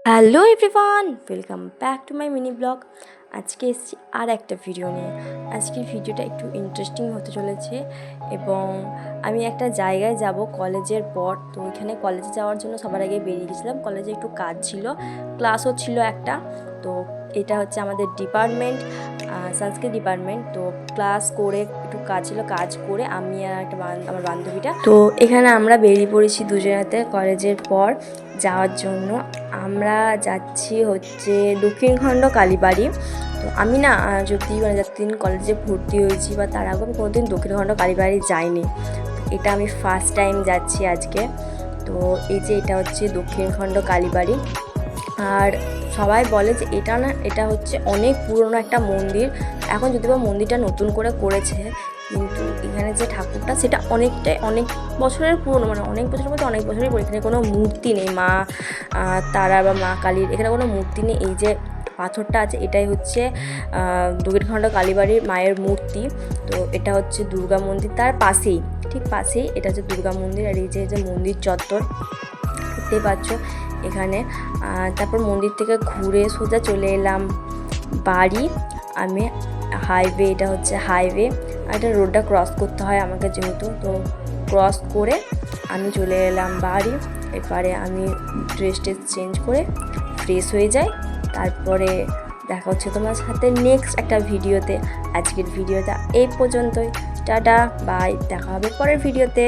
Hello everyone, welcome back to my mini blog. আজকে এসেছি আর একটা ভিডিও নিয়ে। আজকের ভিডিওটা একটু ইন্টারেস্টিং হতে চলেছে এবং আমি একটা জায়গায় যাব কলেজের পর। তো ওইখানে কলেজে যাওয়ার জন্য সবার আগে বেরিয়ে গেছিলাম। কলেজে একটু কাজ ছিল, ক্লাসও ছিল একটা। তো এটা হচ্ছে আমাদের ডিপার্টমেন্ট, সংস্কৃত ডিপার্টমেন্ট। তো ক্লাস করে একটু কাজ ছিল, কাজ করে আমি আর একটা আমার বান্ধবীটা, তো এখানে আমরা বেরিয়ে পড়েছি দুজনাতে কলেজের পর যাওয়ার জন্য। আমরা যাচ্ছি হচ্ছে দক্ষিণখণ্ড কালীবাড়ি। তো আমি না যদি যতদিন কলেজে ভর্তি হয়েছি বা তার আগে আমি কোনোদিন দক্ষিণখণ্ড কালীবাড়ি যাইনি। এটা আমি ফার্স্ট টাইম যাচ্ছি আজকে। তো এই যে এটা হচ্ছে দক্ষিণখণ্ড কালীবাড়ি। আর সবাই বলে যে এটা হচ্ছে অনেক পুরনো একটা মন্দির। এখন যদিও মন্দিরটা নতুন করে করেছে, কিন্তু এখানে যে ঠাকুরটা সেটা অনেক বছরের পুরনো, মানে অনেক বছরের মধ্যে অনেক বছরের পুরনো। এখানে কোনো মূর্তি নেই মা তারা বা মা কালীর, এখানে কোনো মূর্তি নেই। এই যে পাথরটা আছে এটাই হচ্ছে দক্ষিণখণ্ড কালীবাড়ির মায়ের মূর্তি। তো এটা হচ্ছে দুর্গা মন্দির, তার পাশেই ঠিক পাশেই এটা হচ্ছে দুর্গা মন্দির। আর এই যে মন্দির চত্বর দেখতেই পাচ্ছ এখানে। তারপর মন্দির থেকে ঘুরে সোজা চলে এলাম বাড়ি। আমি হাইওয়ে, এটা হচ্ছে হাইওয়ে, আর এটা রোডটা ক্রস করতে হয় আমাকে যেহেতু। তো ক্রস করে আমি চলে এলাম বাড়ি। এবারে আমি ড্রেস চেঞ্জ করে ফ্রেশ হয়ে যাই। তারপরে দেখা হচ্ছে তোমার সাথে নেক্সট একটা ভিডিওতে। আজকের ভিডিওটা এই পর্যন্তই। টাটা বাই, দেখা হবে পরের ভিডিওতে।